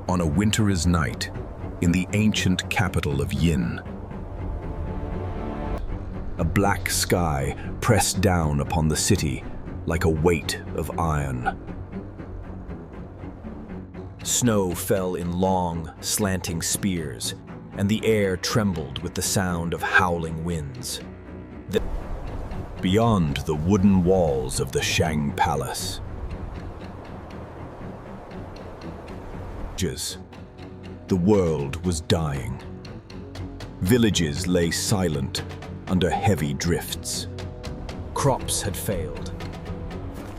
on a winter's night in the ancient capital of Yin. A black sky pressed down upon the city like a weight of iron. Snow fell in long, slanting spears, and the air trembled with the sound of howling winds. Beyond the wooden walls of the Shang Palace, the world was dying. Villages lay silent under heavy drifts. Crops had failed.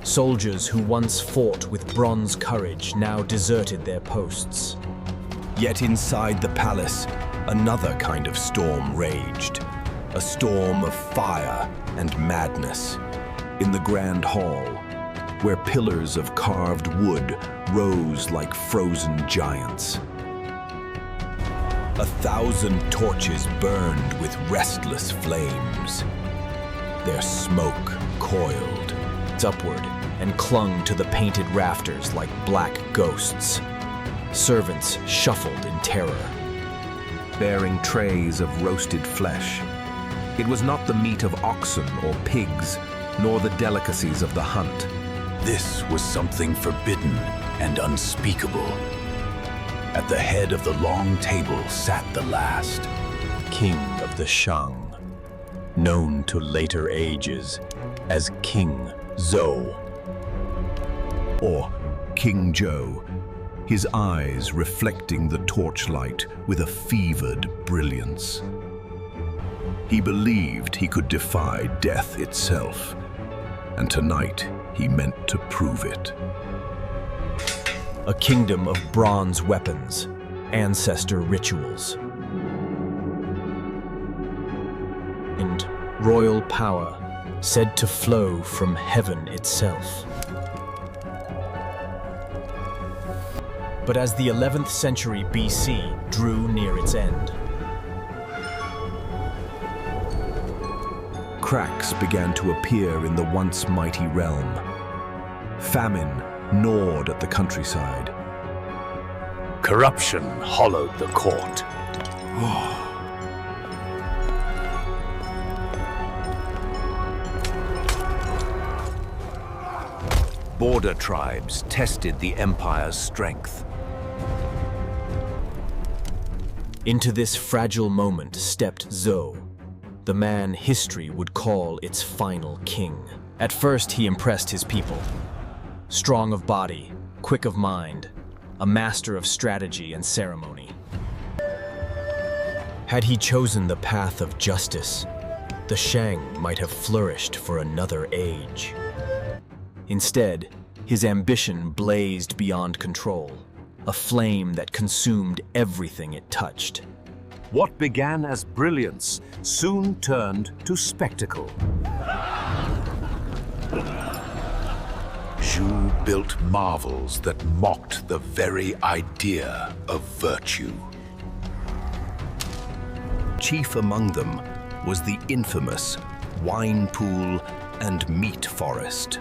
Soldiers who once fought with bronze courage now deserted their posts. Yet inside the palace, another kind of storm raged. A storm of fire and madness. In the grand hall, where pillars of carved wood rose like frozen giants. 1,000 torches burned with restless flames. Their smoke coiled upward and clung to the painted rafters like black ghosts. Servants shuffled in terror, bearing trays of roasted flesh. It was not the meat of oxen or pigs, nor the delicacies of the hunt. This was something forbidden and unspeakable. At the head of the long table sat the last king of the Shang, known to later ages as King Zhou, or King Zhou, his eyes reflecting the torchlight with a fevered brilliance. He believed he could defy death itself, and tonight he meant to prove it. A kingdom of bronze weapons, ancestor rituals, and royal power said to flow from heaven itself. But as the 11th century BC drew near its end, cracks began to appear in the once mighty realm. Famine gnawed at the countryside. Corruption hollowed the court. Border tribes tested the empire's strength. Into this fragile moment stepped Zhou, the man history would call its final king. At first, he impressed his people. Strong of body, quick of mind, a master of strategy and ceremony. Had he chosen the path of justice, the Shang might have flourished for another age. Instead, his ambition blazed beyond control, a flame that consumed everything it touched. What began as brilliance soon turned to spectacle. Zhou built marvels that mocked the very idea of virtue. Chief among them was the infamous wine pool and meat forest.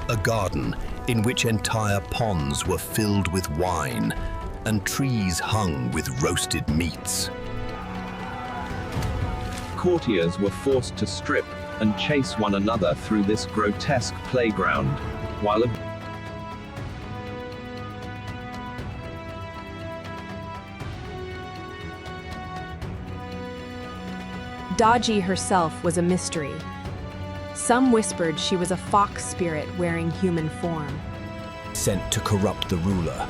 A garden in which entire ponds were filled with wine and trees hung with roasted meats. Courtiers were forced to strip and chase one another through this grotesque playground, while Daji herself was a mystery. Some whispered she was a fox spirit wearing human form. Sent to corrupt the ruler,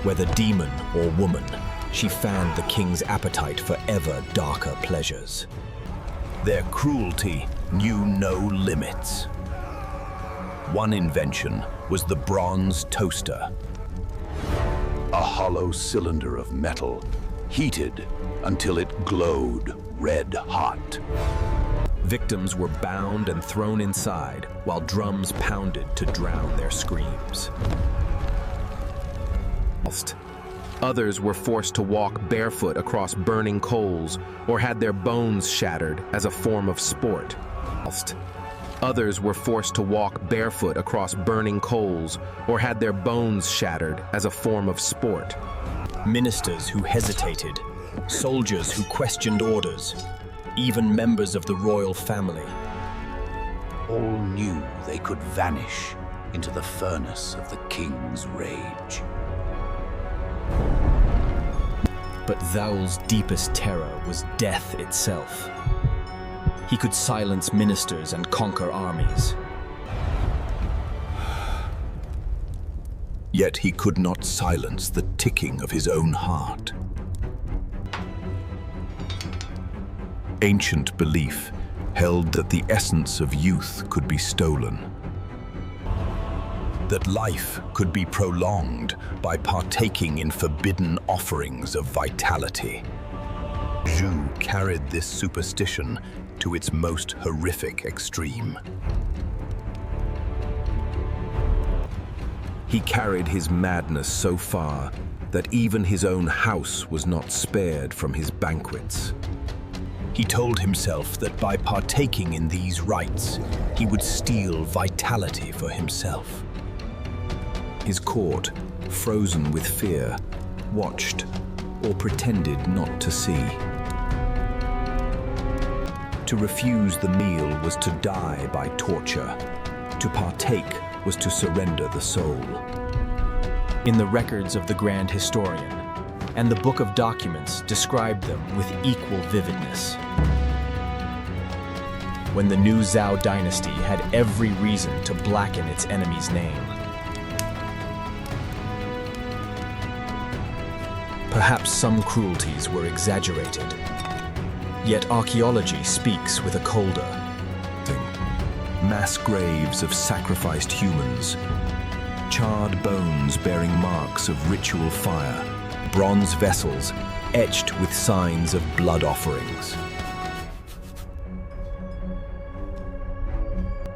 whether demon or woman, she fanned the king's appetite for ever darker pleasures. Their cruelty knew no limits. One invention was the bronze toaster. A hollow cylinder of metal, heated until it glowed red hot. Victims were bound and thrown inside while drums pounded to drown their screams. Others were forced to walk barefoot across burning coals or had their bones shattered as a form of sport. Others were forced to walk barefoot across burning coals or had their bones shattered as a form of sport. Ministers who hesitated, soldiers who questioned orders, even members of the royal family. All knew they could vanish into the furnace of the king's rage. But Zhao's deepest terror was death itself. He could silence ministers and conquer armies. Yet he could not silence the ticking of his own heart. Ancient belief held that the essence of youth could be stolen, that life could be prolonged by partaking in forbidden offerings of vitality. Zhou carried this superstition to its most horrific extreme. He carried his madness so far that even his own house was not spared from his banquets. He told himself that by partaking in these rites, he would steal vitality for himself. His court, frozen with fear, watched or pretended not to see. To refuse the meal was to die by torture. To partake was to surrender the soul. In the records of the Grand Historian and the Book of Documents described them with equal vividness. When the new Zhao dynasty had every reason to blacken its enemy's name. Perhaps some cruelties were exaggerated, yet archaeology speaks with a colder. Mass graves of sacrificed humans, charred bones bearing marks of ritual fire, bronze vessels etched with signs of blood offerings.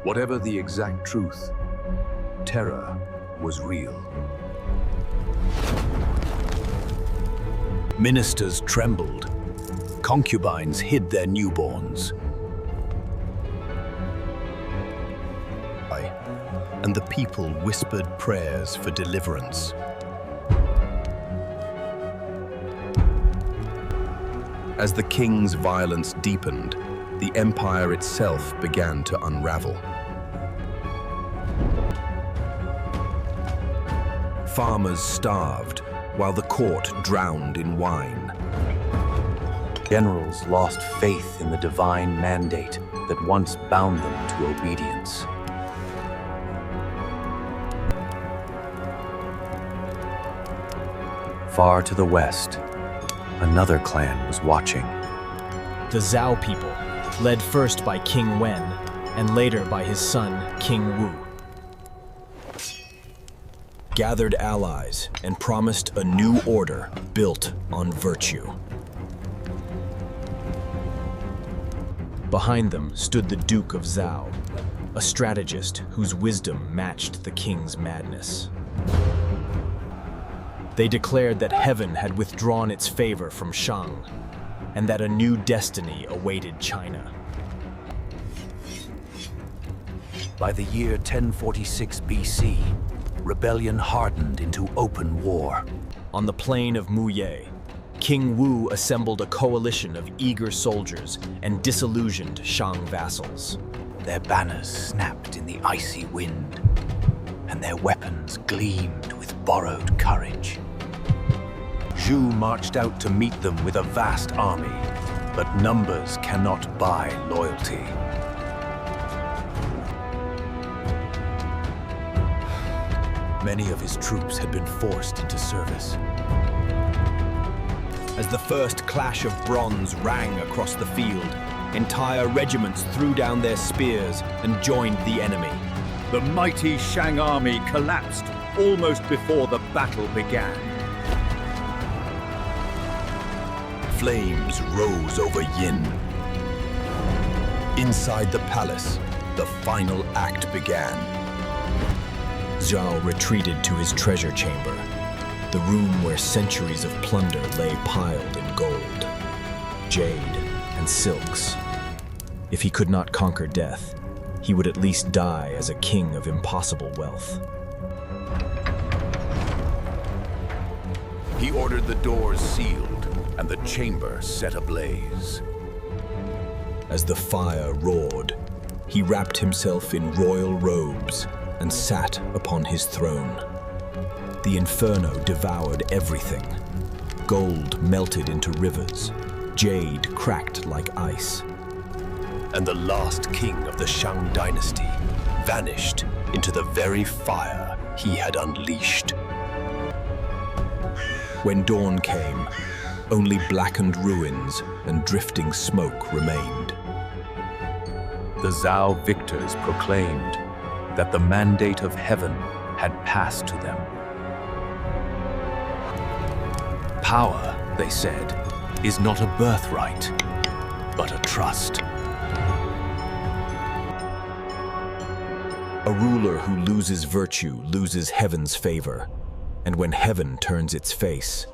Whatever the exact truth, terror was real. Ministers trembled. Concubines hid their newborns. And the people whispered prayers for deliverance. As the king's violence deepened, the empire itself began to unravel. Farmers starved, while the court drowned in wine. Generals lost faith in the divine mandate that once bound them to obedience. Far to the west, another clan was watching. The Zhao people, led first by King Wen and later by his son King Wu, gathered allies and promised a new order built on virtue. Behind them stood the Duke of Zhao, a strategist whose wisdom matched the king's madness. They declared that heaven had withdrawn its favor from Shang, and that a new destiny awaited China. By the year 1046 BC, rebellion hardened into open war. On the plain of Muye, King Wu assembled a coalition of eager soldiers and disillusioned Shang vassals. Their banners snapped in the icy wind, and their weapons gleamed with borrowed courage. Zhou marched out to meet them with a vast army, but numbers cannot buy loyalty. Many of his troops had been forced into service. As the first clash of bronze rang across the field, entire regiments threw down their spears and joined the enemy. The mighty Shang army collapsed almost before the battle began. Flames rose over Yin. Inside the palace, the final act began. Zhao retreated to his treasure chamber, the room where centuries of plunder lay piled in gold, jade, and silks. If he could not conquer death, he would at least die as a king of impossible wealth. He ordered the doors sealed and the chamber set ablaze. As the fire roared, he wrapped himself in royal robes and sat upon his throne. The Inferno devoured everything. Gold melted into rivers, jade cracked like ice. And the last king of the Shang Dynasty vanished into the very fire he had unleashed. When dawn came, only blackened ruins and drifting smoke remained. The Zhou victors proclaimed that the mandate of heaven had passed to them. Power, they said, is not a birthright, but a trust. A ruler who loses virtue loses heaven's favor, and when heaven turns its face,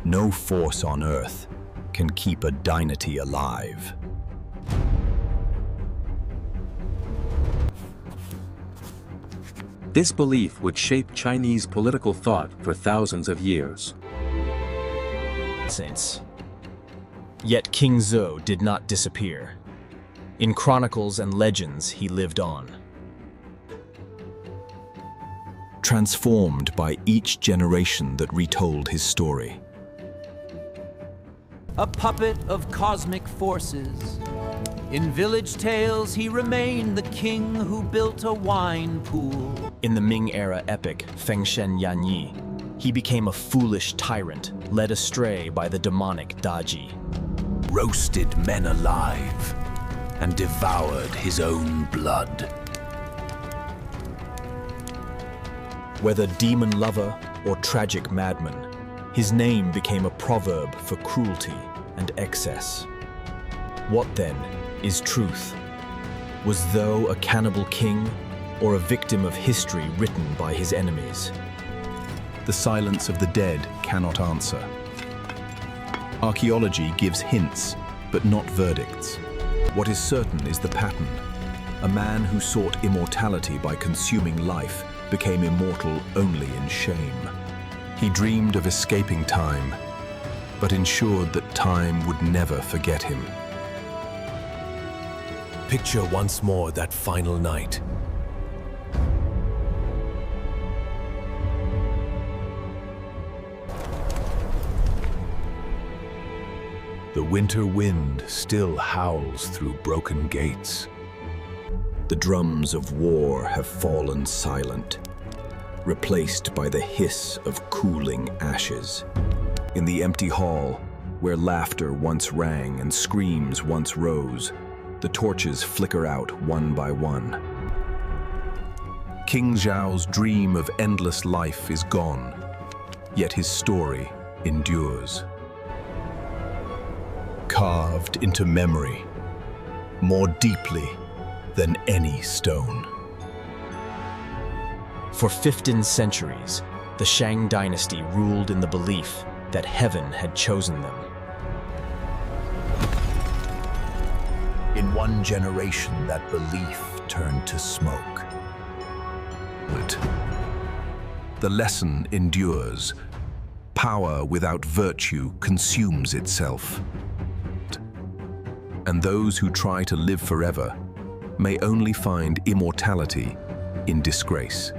no force on earth can keep a dynasty alive. This belief would shape Chinese political thought for thousands of years. Saints. Yet King Zhou did not disappear. In chronicles and legends, he lived on. Transformed by each generation that retold his story. A puppet of cosmic forces. In village tales, he remained the king who built a wine pool. In the Ming-era epic Fengshen Yanyi, he became a foolish tyrant, led astray by the demonic Daji. Roasted men alive and devoured his own blood. Whether demon lover or tragic madman, his name became a proverb for cruelty and excess. What then is truth? Was Zhou a cannibal king or a victim of history written by his enemies? The silence of the dead cannot answer. Archaeology gives hints, but not verdicts. What is certain is the pattern. A man who sought immortality by consuming life became immortal only in shame. He dreamed of escaping time, but ensured that time would never forget him. Picture once more that final night. The winter wind still howls through broken gates. The drums of war have fallen silent, replaced by the hiss of cooling ashes. In the empty hall, where laughter once rang and screams once rose, the torches flicker out one by one. King Zhao's dream of endless life is gone, yet his story endures. Carved into memory, more deeply than any stone. For 15 centuries, the Shang Dynasty ruled in the belief that heaven had chosen them. In one generation, that belief turned to smoke. But the lesson endures. Power without virtue consumes itself. And those who try to live forever may only find immortality in disgrace.